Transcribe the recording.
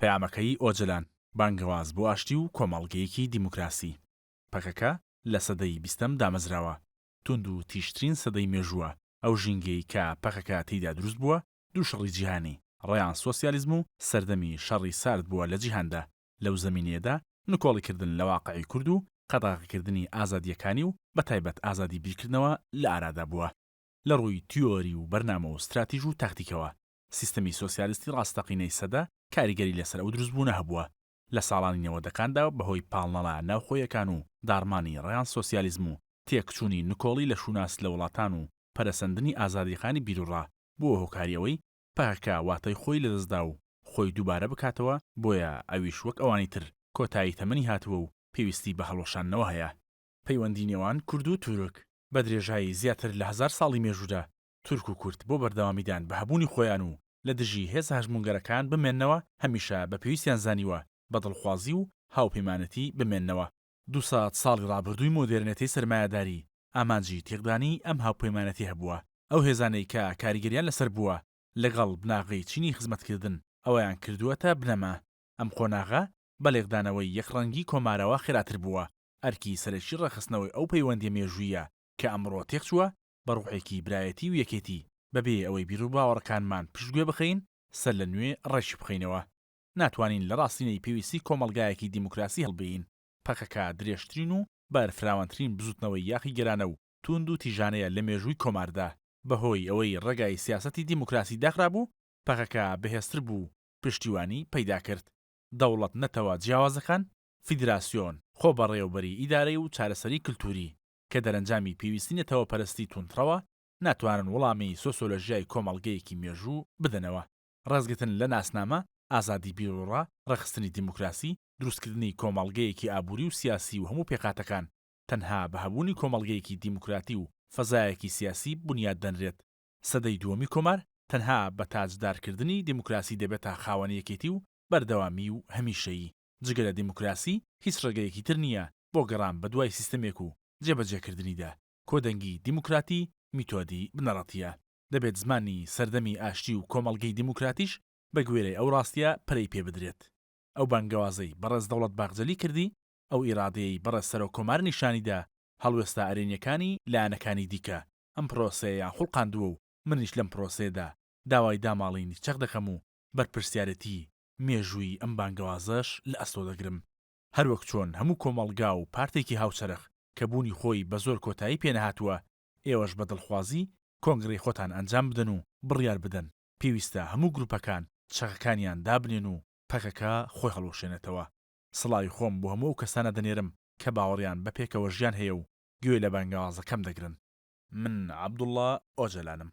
پەیامەکەی ئۆجەلان بانگەواز بۆ ئاشتی و کۆمەڵگەیەکی دیموکراسی. پەکەکە لە سەدەی 20م دامەزراوە. تند و تیشترین سەدەی مێژووە. ئەو ژینگەی کە پەکەکە تێیدا دروست بووە دوو شەڕی جیهانی، ڕێیان سۆسیالیزم و سەردەمی شەڕی سارد بووە لە جیهاندا. لەو زەمینەیەدا نکۆڵیکردن لە واقعی کورد و قەدەغەکردنی ئازادیەکانی و بەتایبەت ئازادی بیرکردنەوە لە ئارادا بووە. لە ڕووی تیۆری و بەرنامە و ستراتیژ و تاکتیکەوە سیستەمی سۆسیالیستی ڕاستەقینەی سەدا کاریگەری لەسەر ئەو دروستبوونە هەبووە. لە ساڵانی 90ەکاندا بەهۆی پاڵنەڵە ناوخۆیەکان و داڕمانی ڕێیان سۆسیالیزم و تێکچوونی نکۆڵی لە شوناس لە وڵاتان و پەرەسەندنی ئازادیەکانی بیرروڕا بۆ هۆکاریەوەی پەکەکە واتای خۆی لەدەستدا و خۆی دووبارە بکاتەوە، بۆیە ئەویش وەک ئەوانی تر کۆتایی تەمەنی هاتووە و پێویستی بە هەڵۆشانەوە هەیە. پەیوەندی نێوان کورد و تورک بە درێژایی زیاتر لە 1000 ساڵی مێژوودا تورک و کورد بۆ بەردەوامیدان بە هەبوونی خۆیان و لە دژی هێز هەژمونگەرەکان بمێننەوە هەمیشە بە پێویستیان زانیوە بە دڵخوازی و هاوپەیمانەتی بمێننەوە. 200 ساڵی ڕابردووی مۆدێرنێتی سەرمایەداری ئامانجی تێکدانی ئەم هاوپەیمانەتی هەبووە. ئەو هێزانەی کە کاریگەریان لەسەر بووە لەگەڵ بناغی چینی خزمەتکردن ئەوەیان کردووەتە بنەما. ئەم قۆناغە بە لێکدانەوەی یەکڕەنگی کۆمارەوە خێراتر بووە. ئەرکی سەرەکی ڕەخستنەوەی ئەو پەیوەندیە مێژوویە کە ئەمڕۆ تێکچووە بە ڕوحێکی برایەتی و یەکێتی، بەبێ ئەوەی بیر و باوەڕەکانمان پشتگوێ بخەین سەر لە نوێ ڕێشی بخەینەوە. ناتوانین لە ڕاستینەی پێویستی کۆمەڵگایەکی دیموکراسی هەڵبین. پەکەکە درێژترین و بەرفراوانترین بزوتنەوەی یاخی گەرانە و توند و تیژانەیە لە مێژووی کۆماردا. بەهۆی ئەوەی ڕێگای سیاسەتی دیموکراسی داخرابوو، پەکەکە بەهێزتر بوو، پشتیوانی پەیدا کرد. دەوڵەت نەتەوە جیاوازەکان، فیدراسیۆن، خۆ بەڕێوەبەری ئیدارەی و چارەسەری کللتوری کە دەرەنجامی پێویستی نێتەوە پەرستی تونترەوە ناتوانن وەڵامی سۆسیۆلۆژیای کۆمەڵگەیەکی مێژوو بدەنەوە. ڕازگرتن لە ناسنامە، ئازادی بیرروڕا، ڕەخستنی دیموکراسی، دروستکردنی کۆمەڵگەیەکی ئابووری و سیاسی و هەموو پێقاتەکان تەنها بە هەبوونی کۆمەڵگەیەکی دیموکراتی و فەزایەکی سیاسی بنیاد دەنرێت. سەدەی دووەمی کۆمار تەنها بە تاجدارکردنی دیموکراسی دەبێتە خاوەنیەکێتی و بەردەوامی و هەمیشەیی. جگە لە دیموکراسی هیچ ڕێگەیەکی تر نییە بۆ گەڕان بە دوای سیستەمێک و جێبەجێکردنیدا. کۆدەنگی دیموکراتی میتۆدی بنەڕەتیە. دەبێت زمانی سەردەمی ئاشتی و کۆمەڵگەی دیموکراتیش بە گوێرەی ئەو ڕاستیە پرەی پێ بدرێت. ئەو بانگەوازەی بەڕێز دەوڵەت باغجەلی کردی، ئەو ئیرادەیەی بەڕێز سەرۆک کۆمار نیشانیدا، هەڵوێستا ئەرێنیەکانی لایەنەکانی دیکە. ئەم پرۆسەیە خوڵقاندووە و منیش لەم پرۆسەیەدا داوای داماڵینی چەق دەکەم و بەرپرسیارەتی مێژووی ئەم بانگەوازەش لە ئەستۆ دەگرم. هەروەک چۆن هەموو کۆمەڵگا و پارتێکی هاوچەرخ کە بوونی خۆی بە زۆر کۆتایی پێنەهاتووە، ئێوەش بە دڵخوازی کۆنگڕی خۆتان ئەنجام بدەن و بڕیار بدەن. پێویستە هەموو گروپەکان چەقەکانیان دابنێن و پەکەکە خۆی هەڵوشێنێتەوە. سڵاوی خۆم بۆ هەموو ئەو کەسانە دەنێرم کە باوەڕیان بە پێکەوە ژیان هەیە و گوێ لە بانگەوازەکەم دەگرن. من عەبدوڵڵا ئۆجەلانم.